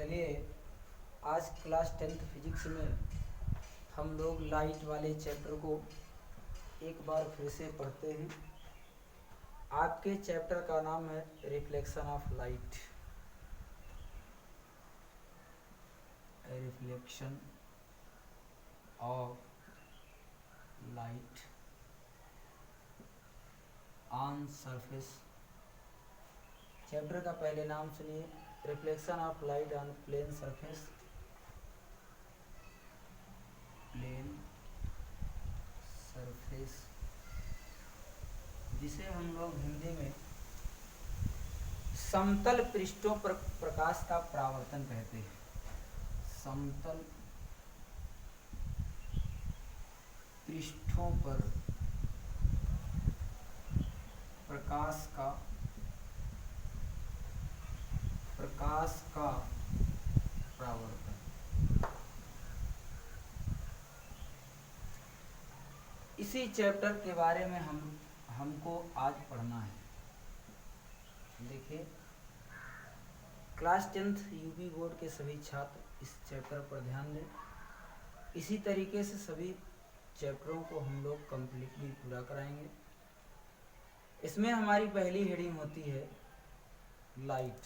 चलिए आज class 10th physics में हम लोग लाइट वाले चैप्टर को एक बार फिर से पढ़ते हैं। आपके चैप्टर का नाम है reflection of light. Reflection of light on surface. Chapter का पहले नाम सुनिए, reflection of light on plane surface. Plane surface जिसे हम लोग हिंदी में समतल पृष्ठों पर प्रकाश का परावर्तन कहते हैं। समतल पृष्ठों पर प्रकाश का परावर्तन। इसी चैप्टर के बारे में हमको आज पढ़ना है। देखिए क्लास 10th यूपी बोर्ड के सभी छात्र इस चैप्टर पर ध्यान दें। इसी तरीके से सभी चैप्टरों को हम लोग कम्प्लीटली पूरा कराएंगे। इसमें हमारी पहली हेडिंग होती है लाइट।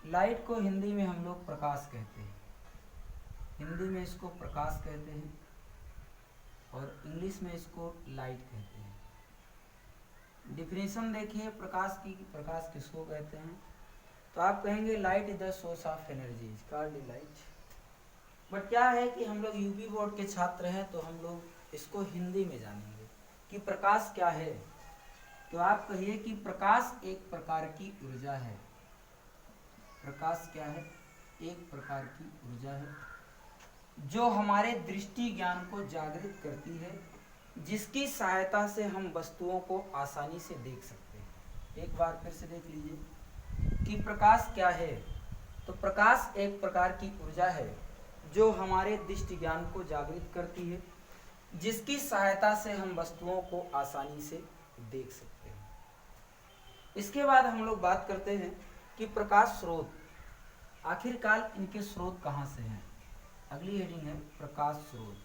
लाइट को हिंदी में हम लोग प्रकाश कहते हैं। हिंदी में इसको प्रकाश कहते हैं और इंग्लिश में इसको लाइट कहते हैं। डिफिनेशन देखिए प्रकाश की, प्रकाश किसको कहते हैं। तो आप कहेंगे light is the source of energy called light. But क्या है कि हम लोग यूपी बोर्ड के छात्र हैं तो हम लोग इसको हिंदी में जानेंगे कि प्रकाश क्या है। तो आप कहिए कि प्रकाश एक प्रकार की ऊर्जा है। प्रकाश क्या है? एक प्रकार की ऊर्जा है जो हमारे दृष्टि ज्ञान को जागृत करती है, जिसकी सहायता से हम वस्तुओं को आसानी से देख सकते हैं। एक बार फिर से देख लीजिए कि प्रकाश क्या है। तो प्रकाश एक प्रकार की ऊर्जा है जो हमारे दृष्टि ज्ञान को जागृत करती है, जिसकी सहायता से हम वस्तुओं को आसानी से देख सकते हैं। इसके बाद हम लोग बात करते हैं कि प्रकाश स्रोत, आखिरकार इनके स्रोत कहाँ से हैं। अगली हेडिंग है प्रकाश स्रोत।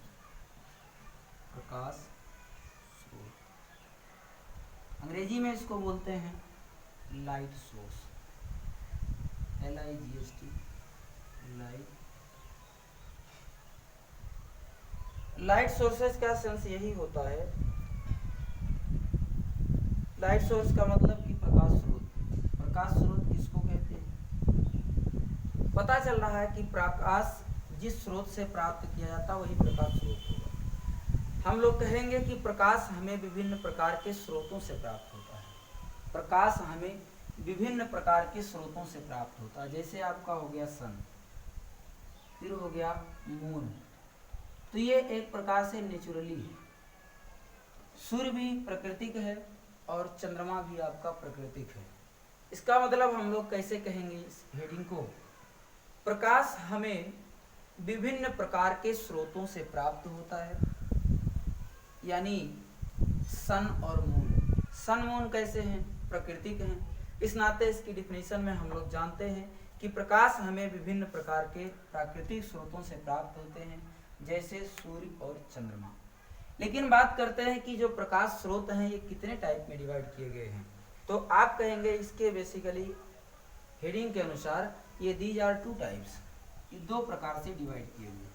प्रकाश स्रोत अंग्रेजी में इसको बोलते हैं light source. LIGHT light. Light sources का सेंस यही होता है। लाइट सोर्स का मतलब कि प्रकाश स्रोत। प्रकाश स्रोत किसको कहते हैं? पता चल रहा है कि प्रकाश जिस स्रोत से प्राप्त किया जाता है वही प्रकाश स्रोत होगा। हम लोग कहेंगे कि प्रकाश हमें विभिन्न प्रकार के स्रोतों से प्राप्त होता है। प्रकाश हमें विभिन्न प्रकार के स्रोतों से प्राप्त होता है। जैसे आपका हो गया सन, फिर हो गया मून, तो ये एक प्रकार से नेचुरली है। सूर्य भी प्राकृतिक है और चंद्रमा भी आपका प्राकृतिक है। इसका मतलब हम लोग कैसे कहेंगे इस हेडिंग को, प्रकाश हमें विभिन्न प्रकार के स्रोतों से प्राप्त होता है। यानी सन और मून, सन मून कैसे हैं? प्राकृतिक हैं। इस नाते इसकी डिफिनेशन में हम लोग जानते हैं कि प्रकाश हमें विभिन्न प्रकार के प्राकृतिक स्रोतों से प्राप्त होते हैं, जैसे सूर्य और चंद्रमा। लेकिन बात करते हैं कि जो प्रकाश स्रोत हैं ये कितने टाइप में डिवाइड किए गए हैं। तो आप कहेंगे इसके बेसिकली हेडिंग के अनुसार ये दीज आर 2 टाइप्स, ये 2 प्रकार से डिवाइड किए हुए।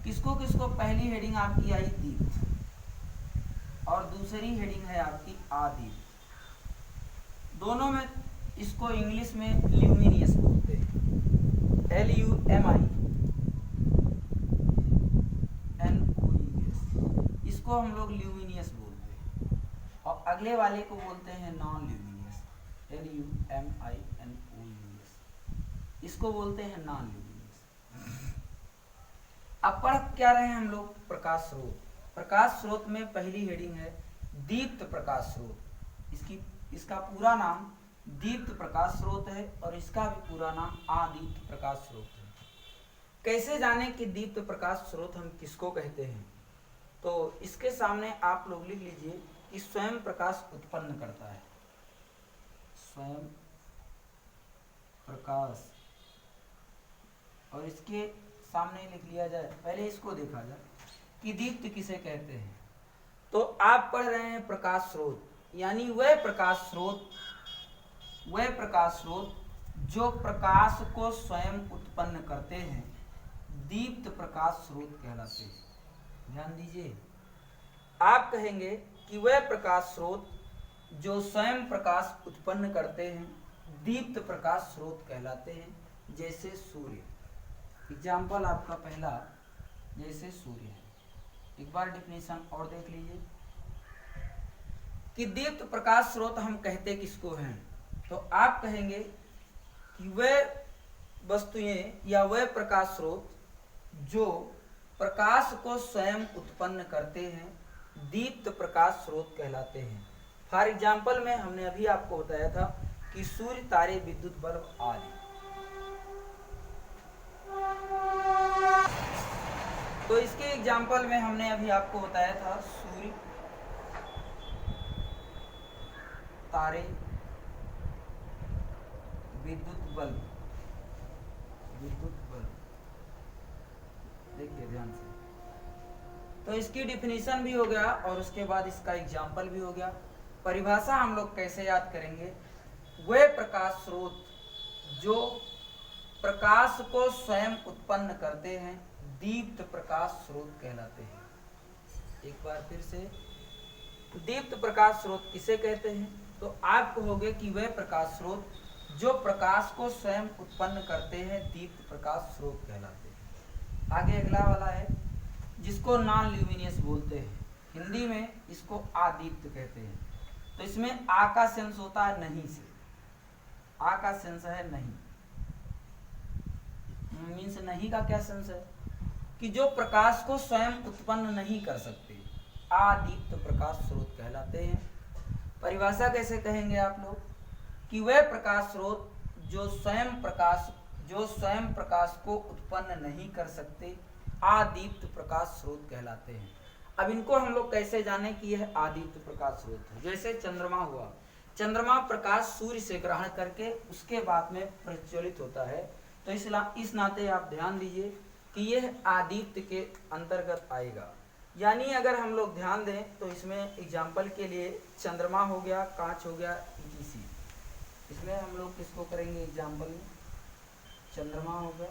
किसको किसको? पहली हेडिंग आपकी आई दीप्त और दूसरी हेडिंग है आपकी आदीप्त। दोनों में इसको इंग्लिश में ल्यूमिनियस बोलते हैं। LUMINOUS। इसको हम लोग ल्यूमिनियस बोलते हैं और अगले वाले को बोलते हैं नॉन ल्यूमिनियस। LUMINOUS। इसको बोलते हैं नॉन ल्यूमिनियस। अब पढ़ क्या रहे हैं हम लोग? प्रकाश स्रोत। प्रकाश स्रोत में पहली हेडिंग है दीप्त प्रकाश स्रोत। इसका पूरा नाम दीप्त प्रकाश स्रोत है और इसका भी पूरा नाम आदीप्त प्रकाश स्रोत है। कैसे जाने कि दीप्त प्रकाश स्रोत हम किसको कहते हैं? तो इसके सामने आप लोग लिख लीजिए कि स्वयं प्रकाश उत्पन्न करता है। स्वयं प्रकाश, और इसके सामने लिख लिया जाए, पहले इसको देखा जाए कि दीप्त किसे कहते हैं। तो आप पढ़ रहे हैं प्रकाश स्रोत, यानी वह प्रकाश स्रोत जो प्रकाश को स्वयं उत्पन्न करते हैं, दीप्त प्रकाश स्रोत कहलाते हैं। ध्यान दीजिए, आप कहेंगे कि वह प्रकाश स्रोत जो स्वयं प्रकाश उत्पन्न करते हैं, दीप्त प्रकाश स्रोत कहलाते हैं। जैसे सूर्य, एग्जाम्पल आपका पहला जैसे सूर्य है। एक बार डिफिनेशन और देख लीजिए कि दीप्त प्रकाश स्रोत हम कहते किसको हैं। तो आप कहेंगे कि वह वस्तुएं या वह प्रकाश स्रोत जो प्रकाश को स्वयं उत्पन्न करते हैं, दीप्त प्रकाश स्रोत कहलाते हैं। फॉर एग्जाम्पल में हमने अभी आपको बताया था कि सूर्य, तारे, विद्युत बल्ब आदि। तो इसके एग्जाम्पल में हमने अभी आपको बताया था सूर्य, तारे, विद्युत बल्ब। देखिए ध्यान से, तो इसकी डिफिनीशन भी हो गया और उसके बाद इसका एग्जाम्पल भी हो गया। परिभाषा हम लोग कैसे याद करेंगे? वह प्रकाश स्रोत जो प्रकाश को स्वयं उत्पन्न करते हैं, दीप्त प्रकाश स्रोत कहलाते हैं। एक बार फिर से, दीप्त प्रकाश स्रोत किसे कहते हैं? तो आप कहोगे कि वह प्रकाश स्रोत जो प्रकाश को स्वयं उत्पन्न करते हैं, दीप्त प्रकाश स्रोत कहलाते हैं। आगे अगला वाला है जिसको नॉन ल्यूमिनियस बोलते हैं, हिंदी में इसको अदीप्त कहते हैं। तो इसमें आ का सेंस होता है नहीं से, आ का सेंस है नहीं, मीन्स नहीं का क्या सेंस है कि जो प्रकाश को स्वयं उत्पन्न नहीं कर सकते, अदीप्त प्रकाश स्रोत कहलाते हैं। परिभाषा कैसे कहेंगे आप लोग कि वह प्रकाश स्रोत जो स्वयं प्रकाश को उत्पन्न नहीं कर सकते, अदीप्त प्रकाश स्रोत कहलाते हैं। अब इनको हम लोग कैसे जाने कि यह अदीप्त प्रकाश स्रोत है? जैसे चंद्रमा हुआ, चंद्रमा प्रकाश सूर्य से ग्रहण करके उसके बाद में प्रज्वलित होता है। तो इस नाते आप ध्यान दीजिए कि यह अदीप्त के अंतर्गत आएगा। यानी अगर हम लोग ध्यान दें तो इसमें एग्जाम्पल के लिए चंद्रमा हो गया, कांच हो गया, etc। इसमें हम लोग किसको करेंगे एग्जाम्पल में? चंद्रमा हो गया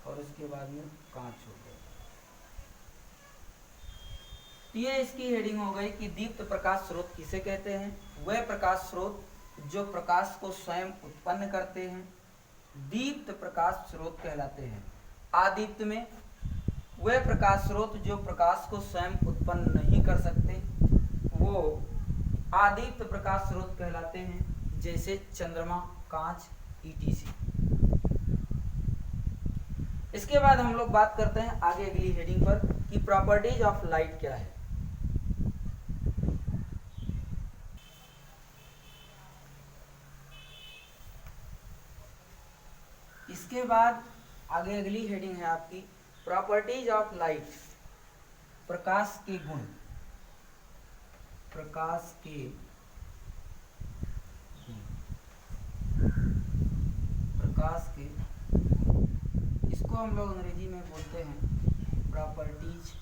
और उसके बाद में कांच हो गया। ये इसकी हेडिंग हो गई कि दीप्त प्रकाश स्रोत किसे कहते हैं? वह प्रकाश स्रोत जो प्रकाश को स्वयं उत्पन्न करते हैं, दीप्त प्रकाश स्रोत कहलाते हैं। अदीप्त में वह प्रकाश स्रोत जो प्रकाश को स्वयं उत्पन्न नहीं कर सकते, वो अदीप्त प्रकाश स्रोत कहलाते हैं। जैसे चंद्रमा, कांच, etc। इसके बाद हम लोग बात करते हैं आगे अगली हेडिंग पर कि प्रॉपर्टीज ऑफ लाइट क्या है। इसके बाद आगे अगली हेडिंग है आपकी प्रॉपर्टीज ऑफ लाइट, प्रकाश के गुण। प्रकाश के इसको हम लोग अंग्रेजी में बोलते हैं प्रॉपर्टीज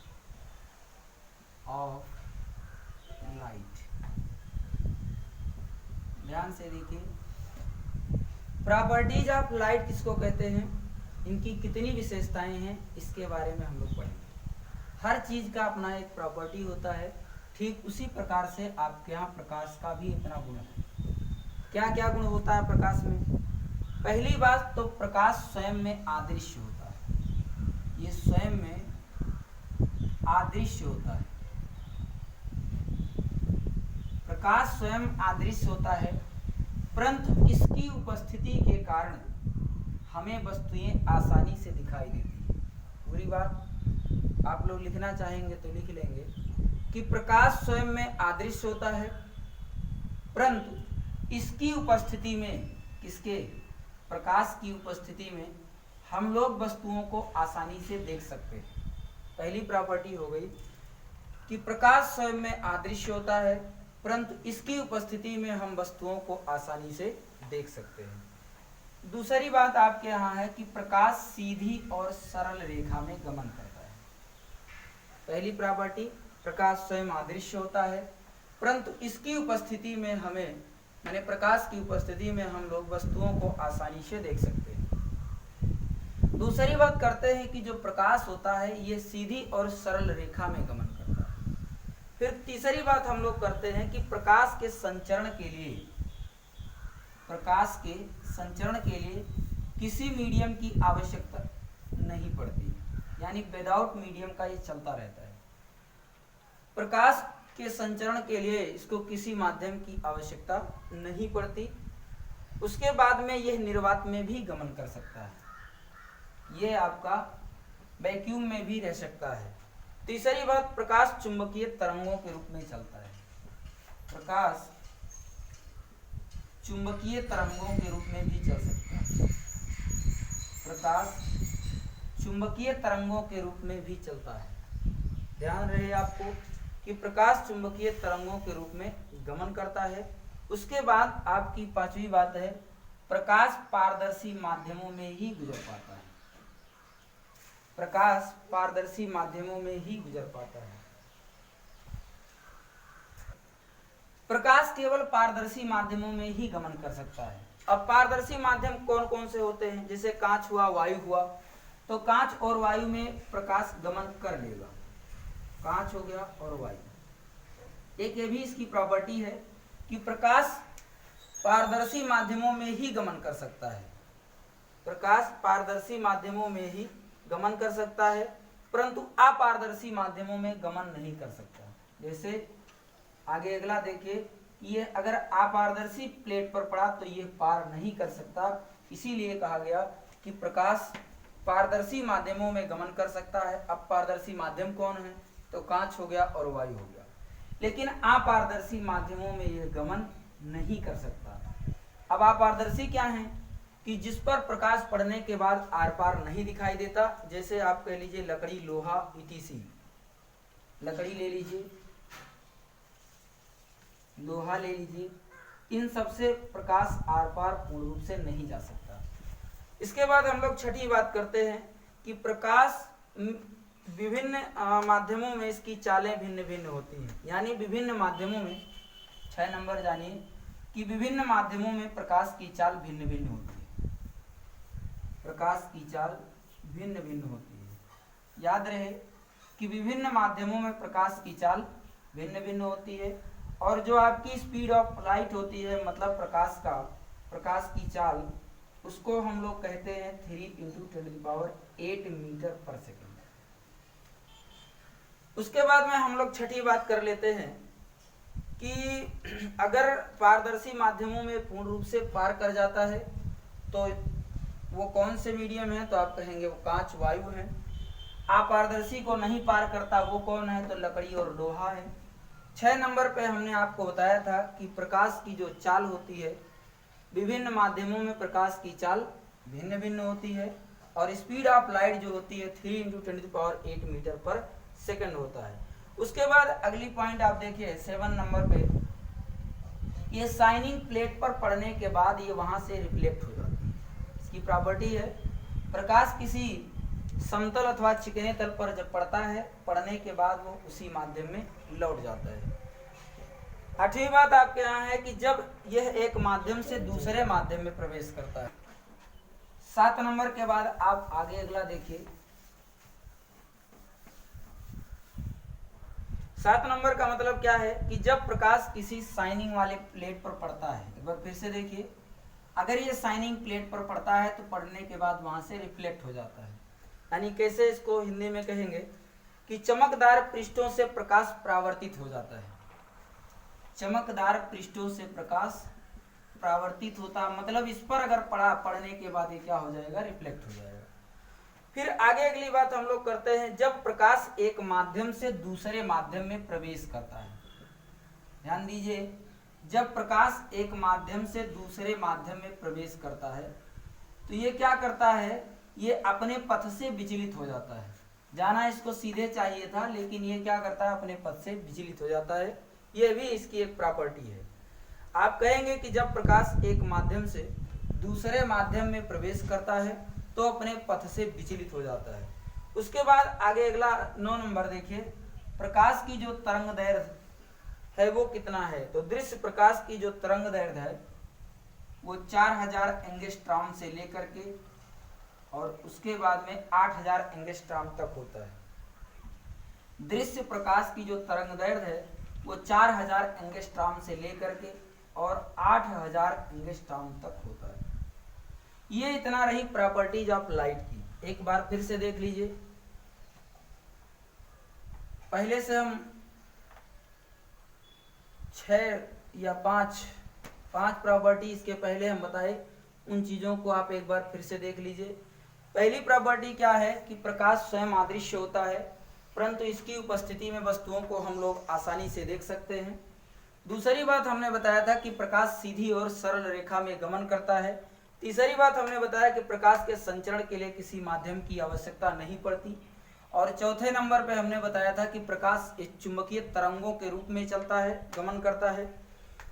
ऑफ लाइट। ध्यान से देखिए, प्रॉपर्टीज ऑफ लाइट किसको कहते हैं, इनकी कितनी विशेषताएं हैं, इसके बारे में हम लोग पढ़ेंगे। हर चीज का अपना एक प्रॉपर्टी होता है, ठीक उसी प्रकार से आपके यहाँ प्रकाश का भी इतना गुण है। क्या क्या गुण होता है प्रकाश में? पहली बात तो प्रकाश स्वयं में अदृश्य होता है। ये स्वयं में अदृश्य होता है। प्रकाश स्वयं अदृश्य होता है, परंतु इसकी उपस्थिति के कारण हमें वस्तुएं आसानी से दिखाई देती हैं। पूरी बात आप लोग लिखना चाहेंगे तो लिख लेंगे कि प्रकाश स्वयं में अदृश्य होता है, परंतु इसकी उपस्थिति में, किसके? प्रकाश की उपस्थिति में हम लोग वस्तुओं को आसानी से देख सकते हैं। पहली प्रॉपर्टी हो गई कि प्रकाश स्वयं में अदृश्य होता है, परंतु इसकी उपस्थिति में हम वस्तुओं को आसानी से देख सकते हैं। दूसरी बात आपके यहाँ है कि प्रकाश सीधी और सरल रेखा में गमन करता है। पहली प्रॉपर्टी, प्रकाश स्वयं अदृश्य होता है, परंतु इसकी उपस्थिति में हमें, माने प्रकाश की उपस्थिति में हम लोग वस्तुओं को आसानी से देख सकते हैं। दूसरी बात करते हैं कि जो प्रकाश होता है ये सीधी और सरल रेखा में गमन करता है। फिर तीसरी बात हम लोग करते हैं कि प्रकाश के संचरण के लिए किसी मीडियम की आवश्यकता नहीं पड़ती, यानी विदाउट मीडियम का ये चलता रहता है। प्रकाश के संचरण के लिए इसको किसी माध्यम की आवश्यकता नहीं पड़ती। उसके बाद में यह निर्वात में भी गमन कर सकता है, ये आपका वैक्यूम में भी रह सकता है। तीसरी बात, प्रकाश चुंबकीय तरंगों के रूप में चलता है। प्रकाश चुंबकीय तरंगों के रूप में भी चल सकता है। प्रकाश चुंबकीय तरंगों के रूप में भी चलता है। ध्यान रहे आपको कि प्रकाश चुंबकीय तरंगों के रूप में गमन करता है। उसके बाद आपकी पांचवी बात है, प्रकाश पारदर्शी माध्यमों में ही गुजर पाता है। प्रकाश पारदर्शी माध्यमों में ही गुजर पाता है। प्रकाश केवल पारदर्शी माध्यमों में ही गमन कर सकता है। अब पारदर्शी माध्यम कौन कौन से होते हैं? जैसे कांच हुआ, वायु हुआ, तो कांच और वायु में प्रकाश गमन कर लेगा। कांच हो गया और वायु। एक ये भी इसकी प्रॉपर्टी है कि प्रकाश पारदर्शी माध्यमों में ही गमन कर सकता है। प्रकाश पारदर्शी माध्यमों में ही गमन कर सकता है, परंतु अपारदर्शी माध्यमों में गमन नहीं कर सकता। जैसे आगे अगला देखिए, ये अगर अपारदर्शी प्लेट पर पड़ा तो ये पार नहीं कर सकता। इसीलिए कहा गया कि प्रकाश पारदर्शी माध्यमों में गमन कर सकता है। अपारदर्शी माध्यम कौन है? तो कांच हो गया और वायु हो गया। लेकिन अपारदर्शी माध्यमों में यह गमन नहीं कर सकता। अब अपारदर्शी क्या है? कि जिस पर प्रकाश पड़ने के बाद आर पार नहीं दिखाई देता। जैसे आप कह लीजिए लकड़ी, लोहा, ईटीसी। लकड़ी ले लीजिए, लोहा ले लीजिए, इन सब से प्रकाश आर पार पूर्ण रूप से नहीं जा सकता। इसके बाद हम लोग छठी बात करते हैं कि प्रकाश विभिन्न माध्यमों में इसकी चालें भिन्न भिन्न होती हैं। यानी विभिन्न माध्यमों में, 6 नंबर जानिए कि विभिन्न माध्यमों में प्रकाश की चाल भिन्न भिन्न होती है। प्रकाश की चाल भिन्न भिन्न होती है। याद रहे कि विभिन्न माध्यमों में प्रकाश की चाल भिन्न भिन्न होती है। और जो आपकी स्पीड ऑफ लाइट होती है, मतलब प्रकाश की चाल, उसको हम लोग कहते हैं 3 × 10⁸ मीटर पर सेकेंड। उसके बाद में हम लोग छठी बात कर लेते हैं कि अगर पारदर्शी माध्यमों में पूर्ण रूप से पार कर जाता है तो वो कौन से मीडियम है? तो आप कहेंगे वो कांच, वायु है। अपारदर्शी को नहीं पार करता वो कौन है? तो लकड़ी और लोहा है। 6 नंबर पे हमने आपको बताया था कि प्रकाश की जो चाल होती है, विभिन्न माध्यमों में प्रकाश की चाल भिन्न भिन्न होती है। और स्पीड ऑफ लाइट जो होती है 3 × 10⁸ मीटर पर सेकंड होता है। उसके बाद अगली पॉइंट आप देखिए 7 नंबर पे, ये शाइनिंग प्लेट पर पड़ने के बाद ये वहां से रिफ्लेक्ट हो जाती है। इसकी प्रॉपर्टी है, प्रकाश किसी समतल अथवा चिकने तल पर जब पड़ता है, पड़ने के बाद वो उसी माध्यम में लौट जाता है। 8वीं बात आपके यहाँ है कि जब यह एक माध्यम से दूसरे माध्यम में प्रवेश करता है। 7 नंबर के बाद आप आगे अगला देखिए। 7 नंबर का मतलब क्या है कि जब प्रकाश किसी शाइनिंग वाले प्लेट पर पड़ता है, एक बार फिर से देखिए, अगर ये शाइनिंग प्लेट पर पड़ता है तो पड़ने के बाद वहां से रिफ्लेक्ट हो जाता है। यानी कैसे इसको हिंदी में कहेंगे कि चमकदार पृष्ठों से प्रकाश परावर्तित हो जाता है। चमकदार पृष्ठों से प्रकाश परावर्तित होता, मतलब इस पर अगर पड़ने के बाद ये क्या हो जाएगा? रिफ्लेक्ट हो जाएगा। फिर आगे अगली बात हम लोग करते हैं, जब प्रकाश एक माध्यम से दूसरे माध्यम में प्रवेश करता है। ध्यान दीजिए, जब प्रकाश एक माध्यम से दूसरे माध्यम में प्रवेश करता है तो ये क्या करता है? ये अपने पथ से विचलित हो जाता है। जाना इसको सीधे चाहिए था, लेकिन ये क्या करता है? अपने पथ से विचलित हो जाता है। ये भी इसकी एक प्रॉपर्टी है। आप कहेंगे कि जब प्रकाश एक माध्यम से दूसरे माध्यम में प्रवेश करता है तो अपने पथ से विचलित हो जाता है। उसके बाद आगे अगला 9 नंबर देखिए, प्रकाश की जो तरंग दैर्घ्य है वो कितना है। तो दृश्य प्रकाश की जो तरंग दैर्घ्य है वो 4000 एंगस्ट्रॉम से लेकर के और उसके बाद में 8000 एंगस्ट्रॉम तक होता है। दृश्य प्रकाश की जो तरंग दैर्घ्य है वो 4000 एंगस्ट्रॉम से लेकर के और 8000 एंगस्ट्रॉम तक होता है। ये इतना रही प्रॉपर्टीज ऑफ लाइट की। एक बार फिर से देख लीजिए, पहले से हम 6 या 5 प्रॉपर्टी इसके पहले हम बताए, उन चीजों को आप एक बार फिर से देख लीजिए। पहली प्रॉपर्टी क्या है कि प्रकाश स्वयं अदृश्य होता है, परंतु इसकी उपस्थिति में वस्तुओं को हम लोग आसानी से देख सकते हैं। दूसरी बात हमने बताया था कि प्रकाश सीधी और सरल रेखा में गमन करता है। तीसरी बात हमने बताया कि प्रकाश के संचरण के लिए किसी माध्यम की आवश्यकता नहीं पड़ती। और चौथे नंबर पे हमने बताया था कि प्रकाश एक चुंबकीय तरंगों के रूप में चलता है, गमन करता है।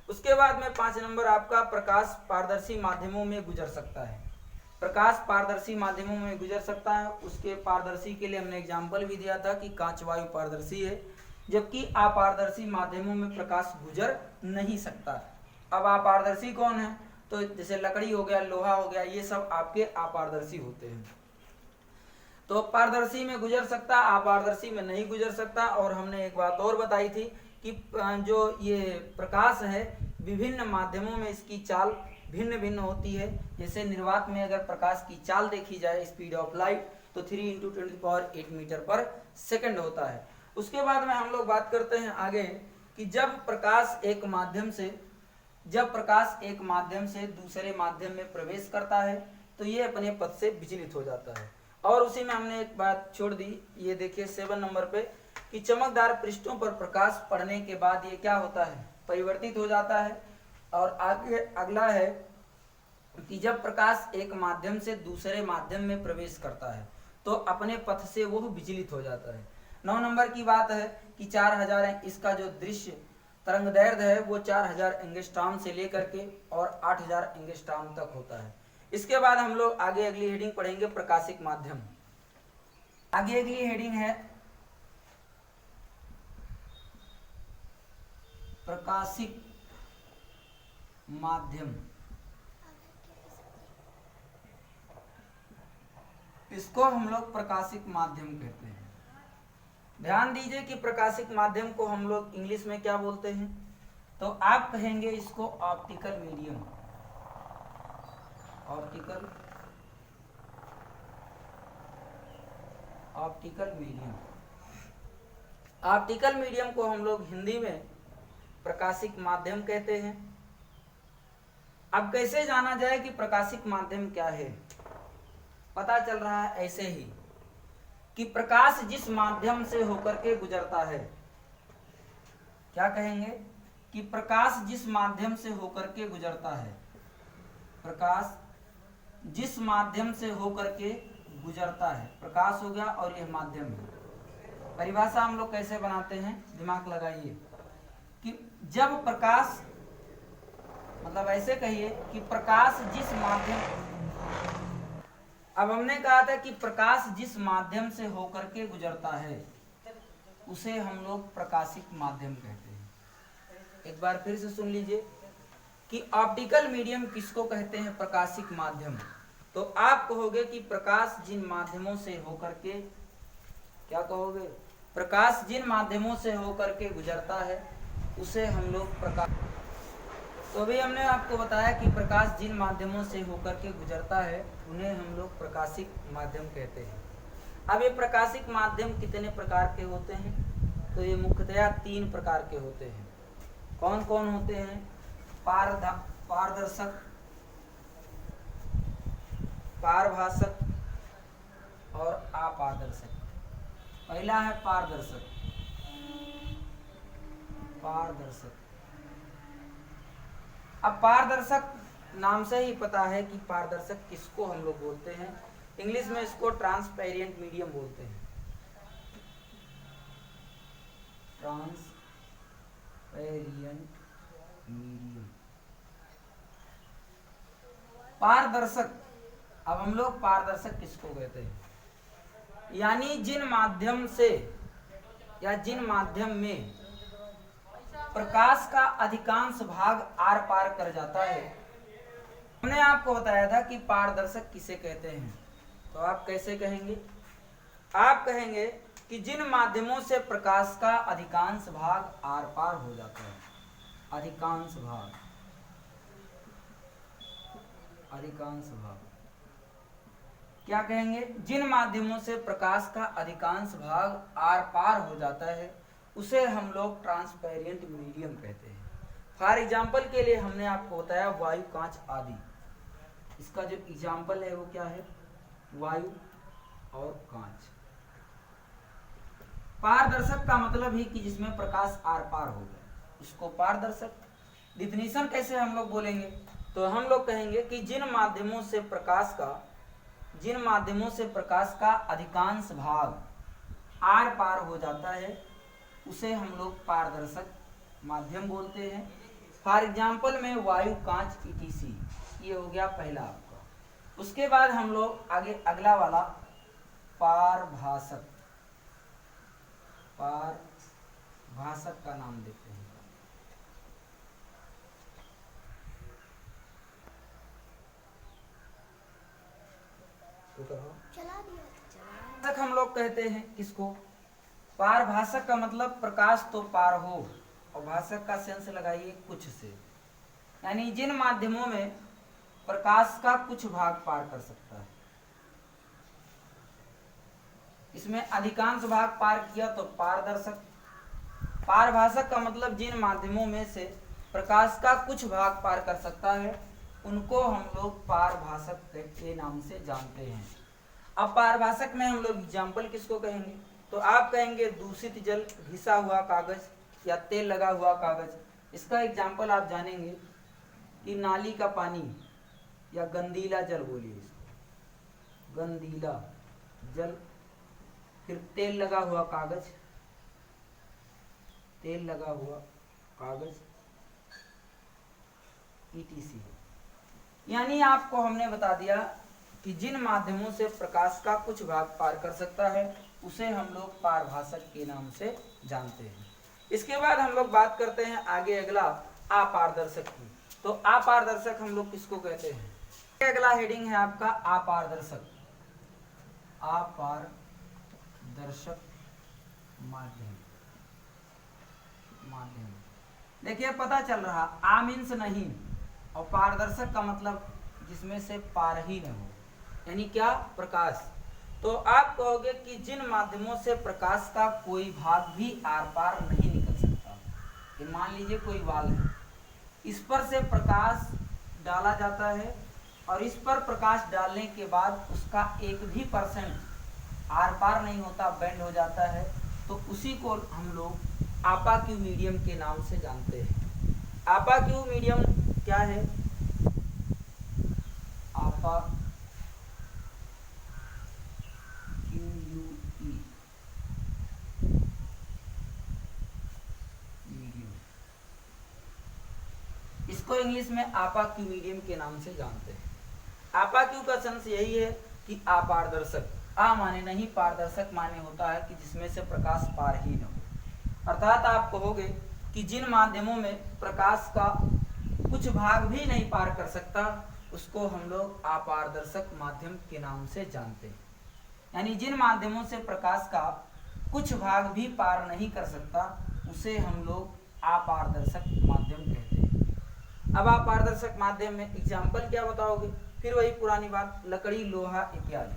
उसके बाद में 5 नंबर आपका प्रकाश पारदर्शी माध्यमों में गुजर सकता है। प्रकाश पारदर्शी माध्यमों में गुजर सकता है। उसके पारदर्शी के लिए हमने एग्जाम्पल भी दिया था कि कांच वायु पारदर्शी है, जबकि अपारदर्शी माध्यमों में प्रकाश गुजर नहीं सकता। अब अपारदर्शी कौन है? तो जैसे लकड़ी हो गया, लोहा हो गया, ये सब आपके अपारदर्शी होते हैं। तो पारदर्शी में गुजर सकता, अपारदर्शी में नहीं गुजर सकता। और हमने एक बात और बताई थी कि जो ये प्रकाश है विभिन्न माध्यमों में इसकी चाल भिन्न भिन्न होती है। जैसे निर्वात में अगर प्रकाश की चाल देखी जाए, स्पीड ऑफ लाइट, तो 3 × 10⁸ मीटर पर सेकंड होता है। उसके बाद में हम लोग बात करते हैं आगे कि जब प्रकाश एक माध्यम से दूसरे माध्यम में प्रवेश करता है तो ये अपने पथ से विचलित हो जाता है। और उसी में हमने एक बात छोड़ दी, ये देखिए 7 नंबर पे कि चमकदार पृष्ठों पर प्रकाश पड़ने के बाद ये क्या होता है? परिवर्तित हो जाता है। और आगे अगला है कि जब प्रकाश एक माध्यम से दूसरे माध्यम में प्रवेश करता है तो अपने पथ से वो विचलित हो जाता है। 9 नंबर की बात है कि 4000 इसका जो दृश्य तरंग दैर्घ्य है वो 4000 एंगस्ट्रॉम से लेकर के और 8000 एंगस्ट्रॉम तक होता है। इसके बाद हम लोग आगे अगली हेडिंग पढ़ेंगे प्रकाशिक माध्यम। आगे अगली हेडिंग है प्रकाशिक माध्यम। इसको हम लोग प्रकाशिक माध्यम कहते हैं। ध्यान दीजिए कि प्रकाशिक माध्यम को हम लोग इंग्लिश में क्या बोलते हैं? तो आप कहेंगे इसको ऑप्टिकल मीडियम। ऑप्टिकल मीडियम को हम लोग हिंदी में प्रकाशिक माध्यम कहते हैं। अब कैसे जाना जाए कि प्रकाशिक माध्यम क्या है? पता चल रहा है ऐसे ही कि प्रकाश जिस माध्यम से होकर के गुजरता है, क्या कहेंगे कि प्रकाश जिस माध्यम से होकर के गुजरता है, प्रकाश जिस माध्यम से होकर के गुजरता है, प्रकाश हो गया और यह माध्यम है। परिभाषा हम लोग कैसे बनाते हैं, दिमाग लगाइए कि जब प्रकाश, मतलब ऐसे कहिए कि प्रकाश जिस माध्यम, अब हमने कहा था कि प्रकाश जिस माध्यम से होकर के गुजरता है उसे हम लोग प्रकाशिक माध्यम कहते हैं। एक बार फिर से सुन लीजिए कि ऑप्टिकल मीडियम किसको कहते हैं? प्रकाशिक माध्यम। तो आप कहोगे कि प्रकाश जिन माध्यमों से होकर के, क्या कहोगे? प्रकाश जिन माध्यमों से होकर के गुजरता है उसे हम लोग प्रकाश। तो अभी हमने आपको बताया कि प्रकाश जिन माध्यमों से होकर के गुजरता है उन्हें हम लोग प्रकाशिक माध्यम कहते हैं। अब ये प्रकाशिक माध्यम कितने प्रकार के होते हैं? तो ये मुख्यतया 3 प्रकार के होते हैं। कौन कौन होते हैं? पारदर्शक, पारभाषक और अपारदर्शक। पहला है पारदर्शक। अब पारदर्शक नाम से ही पता है कि पारदर्शक किसको हम लोग बोलते हैं। इंग्लिश में इसको ट्रांसपेरेंट मीडियम बोलते हैं। Transparent medium. पारदर्शक, अब हम लोग पारदर्शक किसको कहते हैं? यानी जिन माध्यम से या जिन माध्यम में प्रकाश का अधिकांश भाग आर पार कर जाता है। हमने आपको बताया था कि पारदर्शक किसे कहते हैं, तो आप कैसे कहेंगे? आप कहेंगे कि जिन माध्यमों से प्रकाश का अधिकांश भाग आर पार हो जाता है। अधिकांश भाग, अधिकांश भाग क्या कहेंगे? जिन माध्यमों से प्रकाश का अधिकांश भाग आर पार हो जाता है उसे हम लोग ट्रांसपेरेंट मीडियम कहते हैं। फॉर एग्जाम्पल के लिए हमने आपको बताया वायु, कांच आदि। इसका जो एग्जाम्पल है वो क्या है? वायु और कांच। पारदर्शक का मतलब ही कि जिसमें प्रकाश आर पार हो गया, इसको पारदर्शक। डिफिनीशन कैसे हम लोग बोलेंगे? तो हम लोग कहेंगे कि जिन माध्यमों से प्रकाश का अधिकांश भाग आर पार हो जाता है उसे हम लोग पारदर्शक माध्यम बोलते हैं। फॉर एग्जाम्पल में वायु, कांच, ईटीसी, ये हो गया पहला आपका। उसके बाद हम लोग आगे अगला वाला पारभासक, पारभासक का नाम देते हैं। तक हम लोग कहते हैं किसको? पारभासक का मतलब प्रकाश तो पार हो, और भाषक का सेंस लगाइए कुछ से, यानी जिन माध्यमों में प्रकाश का कुछ भाग पार कर सकता है। इसमें अधिकांश भाग पार किया तो पारदर्शक। पारभासक का मतलब जिन माध्यमों में से प्रकाश का कुछ भाग पार कर सकता है उनको हम लोग पारभासक के नाम से जानते हैं। अब पारभासक में हम लोग एग्जाम्पल किसको कहेंगे? तो आप कहेंगे दूषित जल, घिसा हुआ कागज या तेल लगा हुआ कागज। इसका एग्जाम्पल आप जानेंगे कि नाली का पानी या गंदीला जल, बोलिए इसको गंदीला जल। फिर तेल लगा हुआ कागज, तेल लगा हुआ कागज, ईटीसी। यानी आपको हमने बता दिया कि जिन माध्यमों से प्रकाश का कुछ भाग पार कर सकता है उसे हम लोग पारभासक के नाम से जानते हैं। इसके बाद हम लोग बात करते हैं आगे अगला अपारदर्शक की। तो अपारदर्शक हम लोग किसको कहते हैं? अगला हेडिंग है आपका अपारदर्शक। अपारदर्शक माध्यम, देखिए पता चल रहा आ मीन्स नहीं, और पारदर्शक का मतलब जिसमें से पार ही न हो, यानी क्या? प्रकाश। तो आप कहोगे कि जिन माध्यमों से प्रकाश का कोई भाग भी आर पार नहीं निकल सकता। ये मान लीजिए कोई वाल है, इस पर से प्रकाश डाला जाता है और इस पर प्रकाश डालने के बाद उसका 1% आर पार नहीं होता, बेंड हो जाता है, तो उसी को हम लोग आपाक्यू मीडियम के नाम से जानते हैं। आपाक्यू मीडियम क्या है? इसको इंग्लिश में आपाक्यू मीडियम के नाम से जानते हैं। आपाक्यू का सेंस यही है कि अपारदर्शक। आ माने नहीं, पारदर्शक माने होता है कि जिसमें से प्रकाश पार ही न हो। अर्थात आप कहोगे कि जिन माध्यमों में प्रकाश का कुछ भाग भी नहीं पार कर सकता उसको हम लोग अपारदर्शक माध्यम के नाम से जानते हैं। यानी जिन माध्यमों से प्रकाश का कुछ भाग भी पार नहीं कर सकता उसे हम लोग अपारदर्शक माध्यम कहते हैं। अब अपारदर्शक माध्यम में एग्जाम्पल क्या बताओगे? फिर वही पुरानी बात, लकड़ी, लोहा इत्यादि।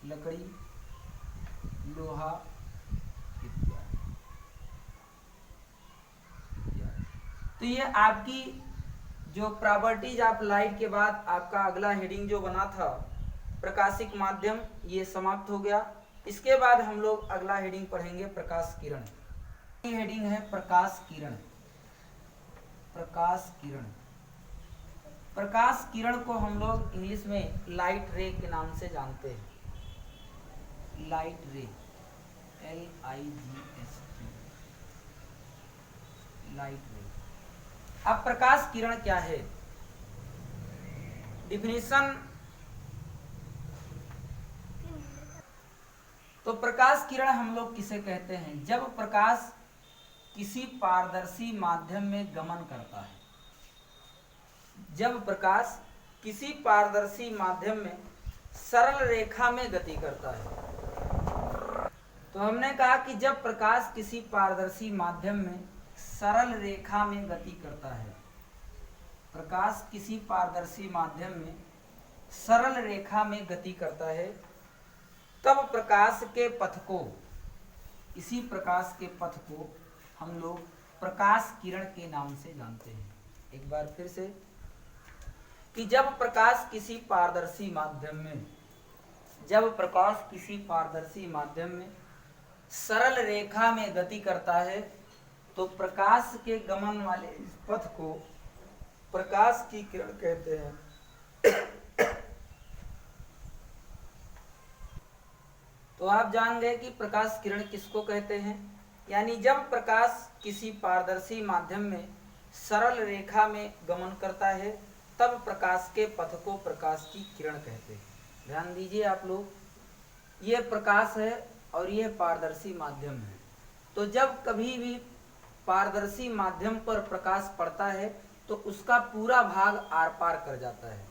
लकड़ी, लोहा इत्यादि। तो ये आपकी जो प्रॉपर्टीज ऑफ लाइट के बाद आपका अगला हेडिंग जो बना था प्रकाशिक माध्यम, ये समाप्त हो गया। इसके बाद हम लोग अगला हेडिंग पढ़ेंगे प्रकाश किरण। हेडिंग है प्रकाश किरण। प्रकाश किरण, प्रकाश किरण को हम लोग इंग्लिश में लाइट रे के नाम से जानते हैं। लाइट रे, LIGHT, लाइट रे। अब प्रकाश किरण क्या है? डिफिनीशन। तो प्रकाश किरण हम लोग किसे कहते हैं? जब प्रकाश किसी पारदर्शी माध्यम में गमन करता है। जब प्रकाश किसी पारदर्शी माध्यम में सरल रेखा में गति करता है। तो हमने कहा कि जब प्रकाश किसी पारदर्शी माध्यम में सरल रेखा में गति करता है, प्रकाश किसी पारदर्शी माध्यम में सरल रेखा में गति करता है, तब प्रकाश के पथ को, इसी प्रकाश के पथ को हम लोग प्रकाश किरण के नाम से जानते हैं। एक बार फिर से, कि जब प्रकाश किसी पारदर्शी माध्यम में, जब प्रकाश किसी पारदर्शी माध्यम में सरल रेखा में गति करता है, तो प्रकाश के गमन वाले इस पथ को प्रकाश की किरण कहते हैं। तो आप जान गए कि प्रकाश किरण किसको कहते हैं। यानी जब प्रकाश किसी पारदर्शी माध्यम में सरल रेखा में गमन करता है, तब प्रकाश के पथ को प्रकाश की किरण कहते हैं। ध्यान दीजिए आप लोग, ये प्रकाश है और यह पारदर्शी माध्यम है। तो जब कभी भी पारदर्शी माध्यम पर प्रकाश पड़ता है तो उसका पूरा भाग आर पार कर जाता है।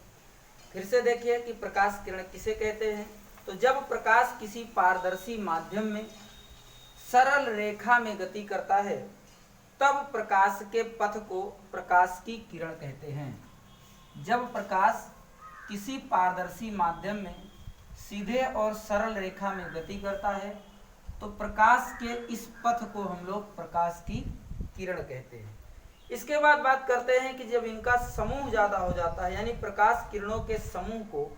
फिर से देखिए कि प्रकाश किरण किसे कहते हैं। तो जब प्रकाश किसी पारदर्शी माध्यम में सरल रेखा में गति करता है, तब प्रकाश के पथ को प्रकाश की किरण कहते हैं। जब प्रकाश किसी पारदर्शी माध्यम में सीधे और सरल रेखा में गति करता है, तो प्रकाश के इस पथ को हम लोग प्रकाश की किरण कहते हैं। इसके बाद बात करते हैं कि जब इनका समूह ज्यादा हो जाता है, यानी प्रकाश किरणों के समूह को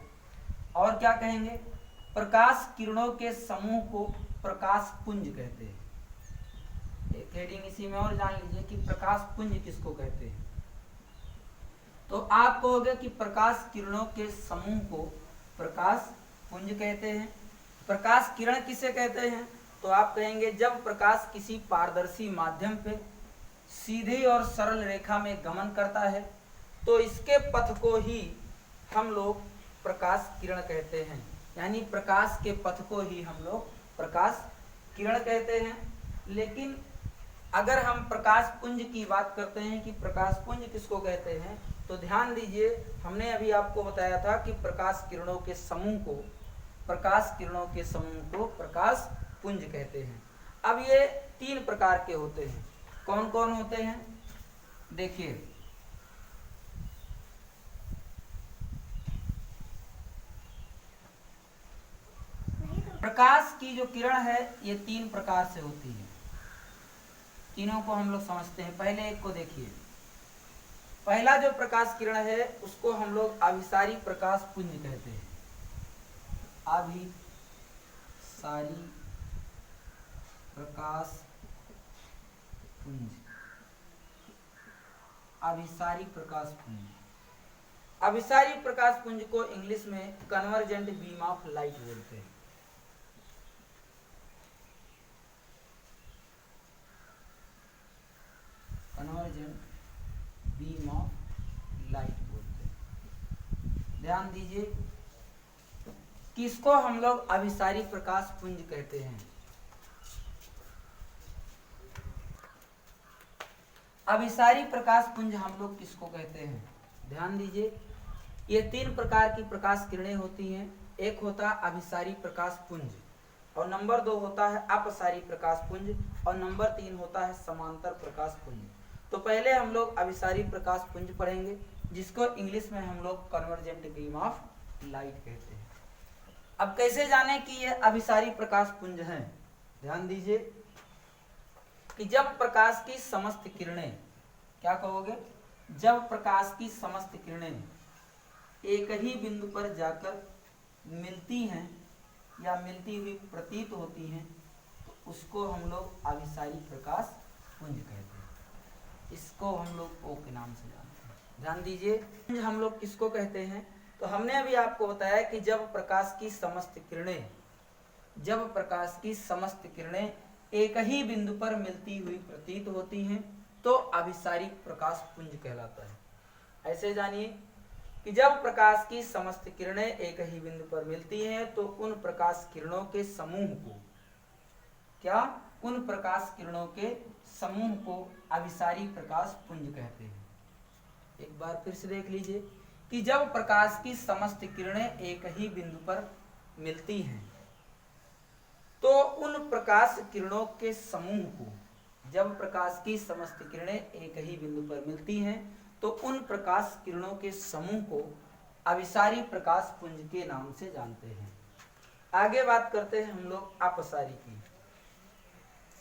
और क्या कहेंगे? प्रकाश किरणों के समूह को प्रकाश पुंज कहते हैं। एक हेडिंग इसी में और जान लीजिए कि प्रकाश पुंज किसको कहते हैं। तो आप कहोगे कि प्रकाश किरणों के समूह को प्रकाश पुंज कहते हैं। प्रकाश किरण किसे कहते हैं? तो आप कहेंगे जब प्रकाश किसी पारदर्शी माध्यम पे सीधी और सरल रेखा में गमन करता है, तो इसके पथ को ही हम लोग प्रकाश किरण कहते हैं। यानी प्रकाश के पथ को ही हम लोग प्रकाश किरण कहते हैं। लेकिन अगर हम प्रकाश पुंज की बात करते हैं कि प्रकाश पुंज किसको कहते हैं, तो ध्यान दीजिए, हमने अभी आपको बताया था कि प्रकाश किरणों के समूह को प्रकाश पुंज कहते हैं। अब ये 3 प्रकार के होते हैं। कौन कौन होते हैं? देखिए, प्रकाश की जो किरण है ये 3 प्रकार से होती है। तीनों को हम लोग समझते हैं। पहले एक को देखिए। पहला जो प्रकाश किरण है उसको हम लोग अभिसारी प्रकाश पुंज कहते हैं। अभिसारी प्रकाश पुंज, अभिसारी प्रकाश पुंज। अभिसारी प्रकाश पुंज को इंग्लिश में कन्वर्जेंट बीम ऑफ लाइट बोलते हैं। कन्वर्जेंट बीम ऑफ लाइट बोलते हैं। ध्यान दीजिए, किसको हम लोग अभिसारी प्रकाश पुंज कहते हैं? अभिसारी प्रकाश पुंज हम लोग किसको कहते हैं? ध्यान दीजिए, ये 3 प्रकार की प्रकाश किरणें होती हैं। एक होता है अभिसारी प्रकाश पुंज, और नंबर 2 होता है अपसारी प्रकाश पुंज, और नंबर 3 होता है समांतर प्रकाश पुंज। तो पहले हम लोग अभिसारी प्रकाश पुंज पढ़ेंगे, जिसको इंग्लिश में हम लोग कन्वर्जेंट बीम ऑफ लाइट कहते हैं। अब कैसे जाने कि ये अभिसारी प्रकाश पुंज हैं? ध्यान दीजिए कि जब प्रकाश की समस्त किरणें, क्या कहोगे? जब प्रकाश की समस्त किरणें एक ही बिंदु पर जाकर मिलती हैं या मिलती हुई प्रतीत होती हैं, तो उसको हम लोग अभिसारी प्रकाश पुंज कहते हैं। इसको हम लोग ओ के नाम से जानते हैं। ध्यान दीजिए, हम लोग किसको कहते हैं? तो हमने अभी आपको बताया कि जब प्रकाश की समस्त किरणें एक ही बिंदु पर मिलती हुई प्रतीत होती हैं, तो अभिसारी प्रकाश पुंज कहलाता है। ऐसे जानिए कि जब प्रकाश की समस्त किरणें एक ही बिंदु पर मिलती हैं तो उन प्रकाश किरणों के समूह को, क्या, उन प्रकाश किरणों के समूह को अभिसारी प्रकाश पुंज कहते हैं। एक बार फिर से देख लीजिए कि जब प्रकाश की समस्त किरणें एक ही बिंदु पर मिलती हैं तो उन प्रकाश किरणों के समूह को, जब प्रकाश की समस्त किरणें एक ही बिंदु पर मिलती हैं तो उन प्रकाश किरणों के समूह को अभिसारी प्रकाश पुंज के नाम से जानते हैं। आगे बात करते हैं हम लोग अपसारी की।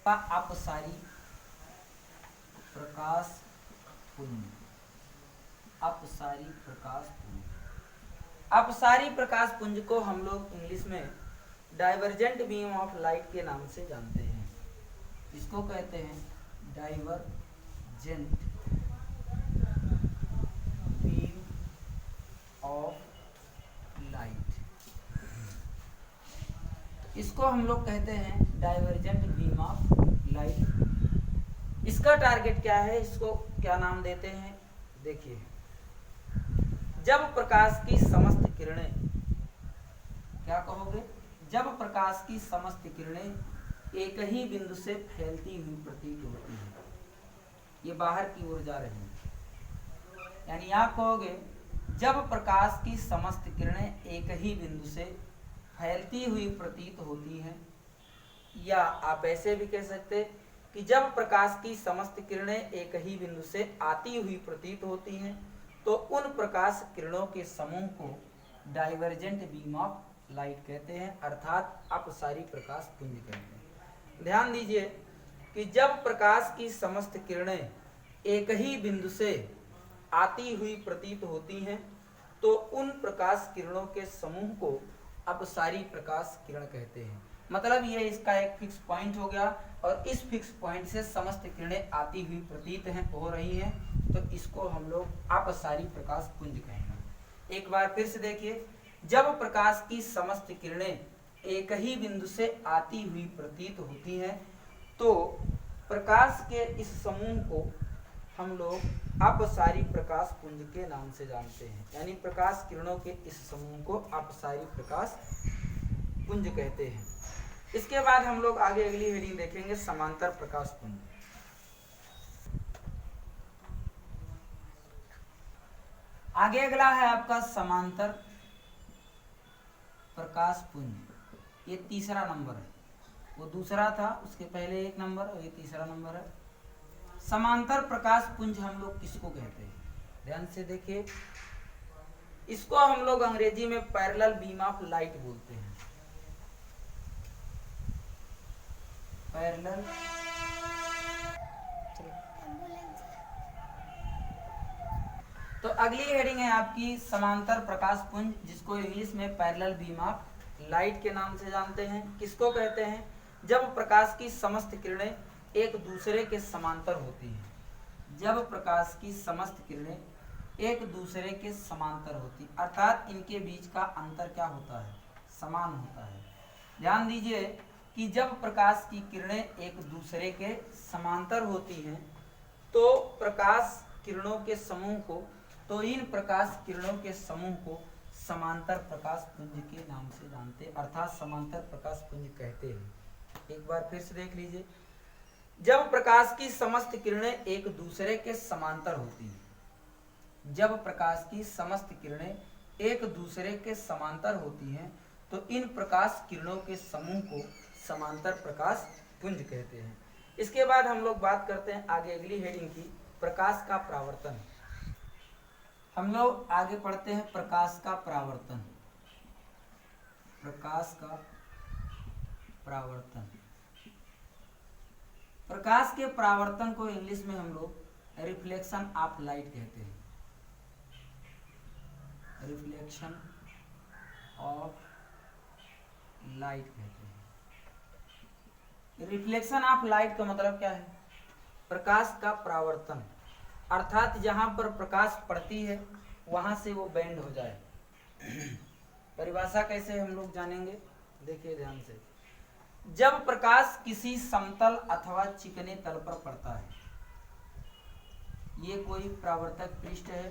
अपसारी प्रकाश पुंज, अपसारी प्रकाश पुंज। अपसारी प्रकाश पुंज को हम लोग इंग्लिश में डाइवर्जेंट बीम ऑफ लाइट के नाम से जानते हैं। इसको कहते हैं डाइवर्जेंट बीम ऑफ लाइट। इसको हम लोग कहते हैं डाइवर्जेंट बीम ऑफ लाइट। इसका टारगेट क्या है, इसको क्या नाम देते हैं, देखिए, जब प्रकाश की समस्त किरणें, क्या कहोगे, जब प्रकाश की समस्त किरणें एक ही बिंदु से फैलती हुई प्रतीत होती है, ये बाहर की ओर जा रही है, यानी आप कहोगे जब प्रकाश की समस्त किरणें एक ही बिंदु से फैलती हुई प्रतीत होती हैं, या आप ऐसे भी कह सकते कि जब प्रकाश की समस्त किरणें एक ही बिंदु से आती हुई प्रतीत होती हैं तो उन प्रकाश किरणों के समूह को डाइवर्जेंट बीम ऑफ लाइट कहते हैं, अर्थात अपसारी प्रकाश पुंज कहते हैं। ध्यान दीजिए कि जब प्रकाश की समस्त किरणें एक ही बिंदु से आती हुई प्रतीत होती हैं तो उन प्रकाश किरणों के समूह को अपसारी प्रकाश किरण कहते हैं। मतलब ये इसका एक फिक्स पॉइंट हो गया और इस फिक्स पॉइंट से समस्त किरणें आती हुई प्रतीत हैं, हो रही हैं, तो इसको हम लोग अपसारी प्रकाश पुंज कहेंगे। एक बार फिर से देखिए, जब प्रकाश की समस्त किरणें एक ही बिंदु से आती हुई प्रतीत होती हैं तो प्रकाश के इस समूह को हम लोग अपसारी प्रकाश पुंज के नाम से जानते हैं, यानी प्रकाश किरणों के इस समूह को अपसारी प्रकाश पुंज कहते हैं। इसके बाद हम लोग आगे अगली हेडिंग देखेंगे, समांतर प्रकाश पुंज। आगे अगला है आपका समांतर प्रकाश पुंज। ये तीसरा नंबर है, वो दूसरा था, उसके पहले एक नंबर और ये तीसरा नंबर है। समांतर प्रकाश पुंज हम लोग किसको कहते हैं, ध्यान से देखिए, इसको हम लोग अंग्रेजी में पैरेलल बीम ऑफ लाइट बोलते हैं। पैरेलल तो अगली हेडिंग है आपकी समांतर प्रकाश पुंज, जिसको इंग्लिश में पैरेलल बीम ऑफ लाइट के नाम से जानते हैं। किसको कहते हैं, जब प्रकाश की समस्त किरणें एक दूसरे के समांतर होती हैं। जब प्रकाश की समस्त किरणें एक दूसरे के समांतर होती, अर्थात इनके बीच का अंतर क्या होता है, समान होता है। ध्यान दीजिए कि जब प्रकाश की किरणें एक दूसरे के समांतर होती हैं तो प्रकाश किरणों के समूह को, तो इन प्रकाश किरणों के समूह को समांतर प्रकाश पुंज के नाम से जानते हैं, अर्थात समांतर प्रकाश पुंज कहते हैं। एक बार फिर से देख लीजिए, जब प्रकाश की समस्त किरणें एक दूसरे के समांतर होती हैं, जब प्रकाश की समस्त किरणें एक दूसरे के समांतर होती हैं तो इन प्रकाश किरणों के समूह को समांतर प्रकाश पुंज कहते हैं। इसके बाद हम लोग बात करते हैं आगे अगली हेडिंग की, प्रकाश का परावर्तन। हम लोग आगे पढ़ते हैं प्रकाश का परावर्तन। प्रकाश का परावर्तन, प्रकाश के परावर्तन को इंग्लिश में हम लोग रिफ्लेक्शन ऑफ लाइट कहते हैं। रिफ्लेक्शन ऑफ लाइट कहते हैं। रिफ्लेक्शन ऑफ लाइट का मतलब क्या है, प्रकाश का परावर्तन, अर्थात जहां पर प्रकाश पड़ती है वहां से वो बेंड हो जाए। परिभाषा कैसे हम लोग जानेंगे, देखिए ध्यान से, जब प्रकाश किसी समतल अथवा चिकने तल पर पड़ता है, ये कोई परावर्तक पृष्ठ है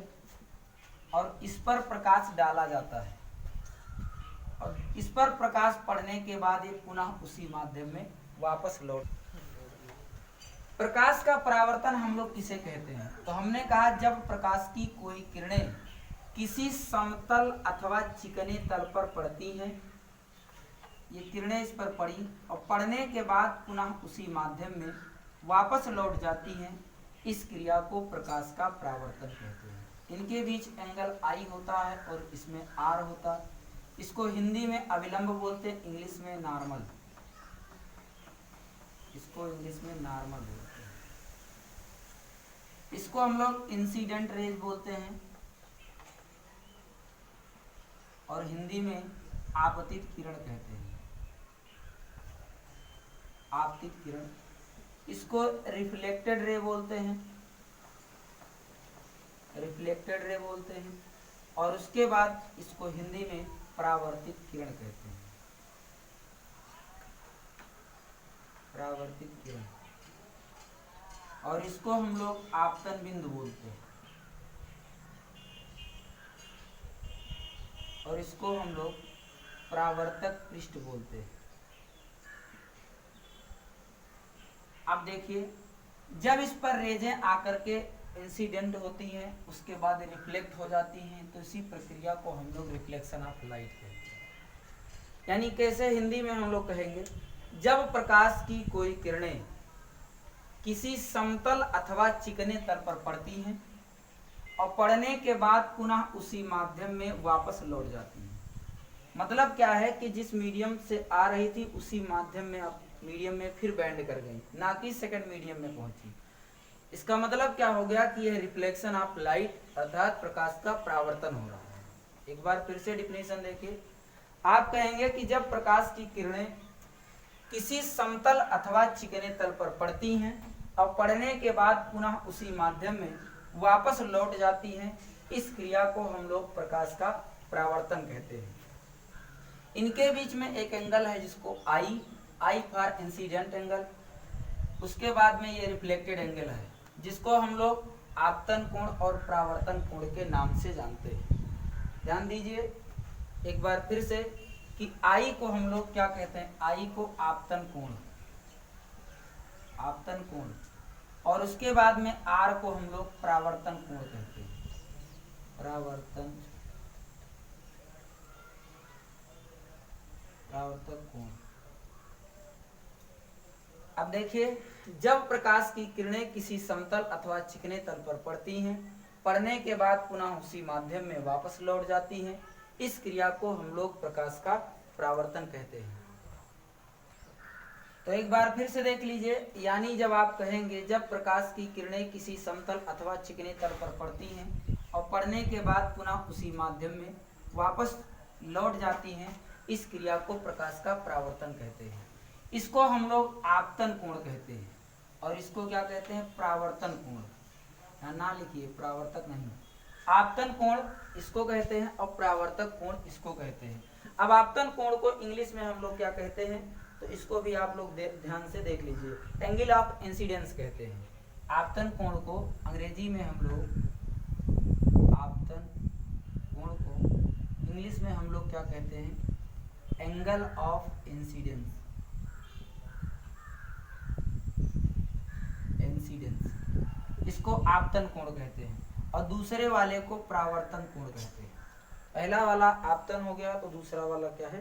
और इस पर प्रकाश डाला जाता है और इस पर प्रकाश पड़ने के बाद ये पुनः उसी माध्यम में वापस लौट। प्रकाश का परावर्तन हम लोग किसे कहते हैं? तो हमने कहा जब प्रकाश की कोई किरणें किसी समतल अथवा चिकने तल पर पड़ती हैं, ये किरणें इस पर पड़ी और पड़ने के बाद पुनः उसी माध्यम में वापस लौट जाती हैं, इस क्रिया को प्रकाश का परावर्तन कहते हैं। इनके बीच एंगल आई होता है और इसमें आर होता है। इसको हिंदी में अविलंब बोलते हैं, इंग्लिश में नॉर्मल, इसको इंग्लिश में नॉर्मल बोलते हैं। इसको हम लोग इंसिडेंट रेज बोलते हैं और हिंदी में आपतित किरण कहते हैं, आपतित किरण। इसको रिफ्लेक्टेड रे बोलते हैं, रिफ्लेक्टेड रे बोलते हैं और उसके बाद इसको हिंदी में परावर्तित किरण कहते हैं, परावर्तित किरण। और इसको हम लोग आपतन बिंदु बोलते हैं और इसको हम लोग परावर्तक पृष्ठ बोलते हैं। अब देखिए, जब इस पर रेजें आकर के इंसिडेंट होती हैं, उसके बाद रिफ्लेक्ट हो जाती हैं, तो इसी प्रक्रिया को हम लोग रिफ्लेक्शन ऑफ लाइट कहते हैं। यानी कैसे हिंदी में हम लोग कहेंगे, जब प्रकाश की कोई किरणें किसी समतल अथवा चिकने तल पर पड़ती हैं और पड़ने के बाद पुनः उसी माध्यम में वापस लौट जाती हैं। मतलब क्या है कि जिस मीडियम से आ रही थी उसी माध्यम में अब मीडियम में फिर बैंड कर गई, ना कि सेकंड मीडियम में पहुंची। इसका मतलब क्या हो गया कि यह रिफ्लेक्शन ऑफ लाइट अर्थात प्रकाश का परावर्तन हो रहा है। एक बार फिर से डिफिनेशन देखिए, आप कहेंगे कि जब प्रकाश की किरणें किसी समतल अथवा चिकने तल पर पड़ती हैं और पड़ने के बाद पुनः उसी माध्यम में वापस लौट जाती हैं, इस क्रिया को हम लोग प्रकाश का परावर्तन कहते हैं। इनके बीच में एक एंगल है जिसको आई फॉर इंसिडेंट एंगल, उसके बाद में ये रिफ्लेक्टेड एंगल है जिसको हम लोग आपतन कोण और परावर्तन कोण के नाम से जानते हैं। ध्यान दीजिए एक बार फिर से कि आई को हम लोग क्या कहते हैं, आई को आपतन कोण, आपतन कोण, और उसके बाद में आर को हम लोग परावर्तन कोण कहते हैं, परावर्तन परावर्तक कोण। अब देखिए, जब प्रकाश की किरणें किसी समतल अथवा चिकने तल पर पड़ती हैं, पड़ने के बाद पुनः उसी माध्यम में वापस लौट जाती हैं, इस क्रिया को हम लोग प्रकाश का परावर्तन कहते हैं। तो एक बार फिर से देख लीजिए, यानी जब आप कहेंगे जब प्रकाश की किरणें किसी समतल अथवा चिकने तल पर पड़ती हैं और पड़ने के बाद पुनः उसी माध्यम में वापस लौट जाती हैं, इस क्रिया को प्रकाश का परावर्तन कहते हैं। इसको हम लोग आपतन कोण कहते हैं और इसको क्या कहते हैं, परावर्तन कोण। यहाँ ना लिखिए, परावर्तक नहीं, आपतन कोण इसको कहते हैं और परावर्तक कोण इसको कहते हैं। अब आपतन कोण को इंग्लिश में हम लोग क्या कहते हैं, तो इसको भी आप लोग ध्यान से देख लीजिए, एंगल ऑफ इंसिडेंस कहते हैं। आपतन कोण को अंग्रेजी में हम लोग, आपतन कोण को इंग्लिश में हम लोग क्या कहते हैं, एंगल ऑफ इंसिडेंस, इंसिडेंस, इसको आपतन कोण कहते हैं और दूसरे वाले को परावर्तन कोण कहते हैं। पहला वाला आपतन हो गया तो दूसरा वाला क्या है,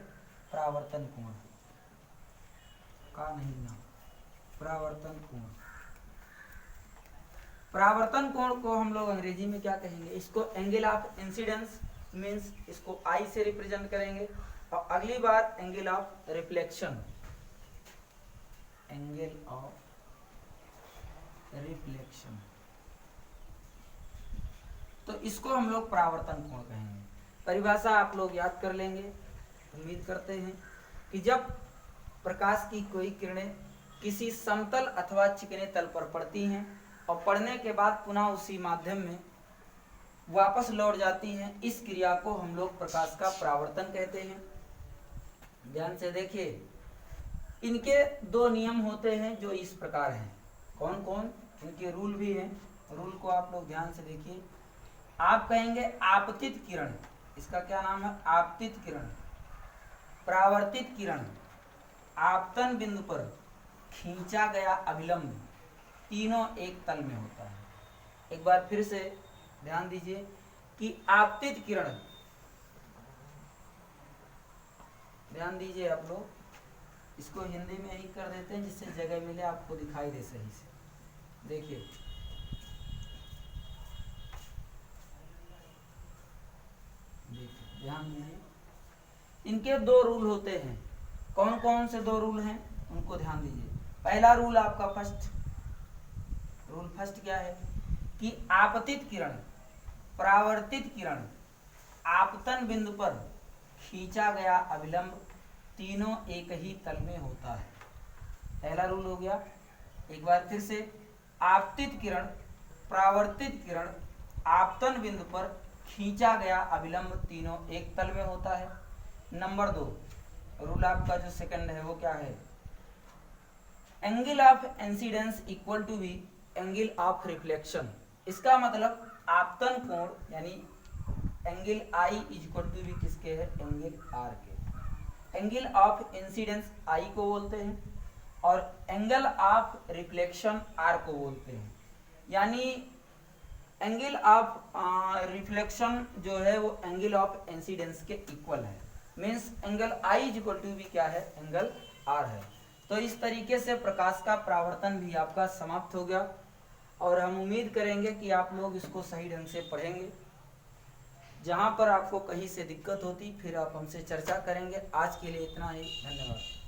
परावर्तन कोण का नहीं ना, परावर्तन कोण। परावर्तन कोण को हम लोग अंग्रेजी में क्या कहेंगे, इसको एंगल ऑफ इंसिडेंस मींस इसको आई से रिप्रेजेंट करेंगे और अगली बार angle of reflection, angle of reflection, तो इसको हम लोग परावर्तन कोण कहेंगे। परिभाषा आप लोग याद कर लेंगे। उम्मीद करते हैं कि जब प्रकाश की कोई किरणें किसी समतल अथवा चिकने तल पर पड़ती हैं और पड़ने के बाद पुनः उसी माध्यम में वापस लौट जाती हैं, इस क्रिया को हम लोग प्रकाश का परावर्तन कहते हैं। ध्यान से देखिए, इनके दो नियम होते हैं जो इस प्रकार हैं। कौन कौन, इनके रूल भी हैं, रूल को आप लोग ध्यान से देखिए। आप कहेंगे आपतित किरण, इसका क्या नाम है? आपतित किरण। परावर्तित किरण, आपतन बिंदु पर खींचा गया अभिलंब, तीनों एक तल में होता है। एक बार फिर से ध्यान दीजिए कि आपतित किरण, ध्यान दीजिए आप लोग, इसको हिंदी में ही कर देते हैं जिससे जगह मिले, आपको दिखाई दे सही से। देखिए ध्यान दीजिए, इनके दो रूल होते हैं। कौन कौन से दो रूल हैं उनको ध्यान दीजिए। पहला रूल आपका फर्स्ट क्या है कि आपतित किरण, परावर्तित किरण, आपतन बिंदु पर खींचा गया अभिलंब, तीनों एक ही तल में होता है। पहला रूल हो गया। एक बार फिर से, आपतित किरण, परावर्तित किरण, आपतन बिंदु पर खींचा गया अभिलंब, तीनों एक तल में होता है। नंबर 2 रूल आपका जो सेकंड है वो क्या है? Angle of incidence equal to be angle of reflection. इसका मतलब आपतन कोण यानी angle I is equal to be किसके है? एंगल आर के। एंगल ऑफ इंसिडेंस आई को बोलते हैं और एंगल ऑफ रिफ्लेक्शन आर को बोलते हैं। यानी एंगल ऑफ रिफ्लेक्शन जो है वो एंगल ऑफ इंसिडेंस के इक्वल है। Means angle I is equal to be क्या है? एंगल आर है। तो इस तरीके से प्रकाश का परावर्तन भी आपका समाप्त हो गया और हम उम्मीद करेंगे कि आप लोग इसको सही ढंग से पढ़ेंगे। जहाँ पर आपको कहीं से दिक्कत होती फिर आप हमसे चर्चा करेंगे। आज के लिए इतना ही, धन्यवाद।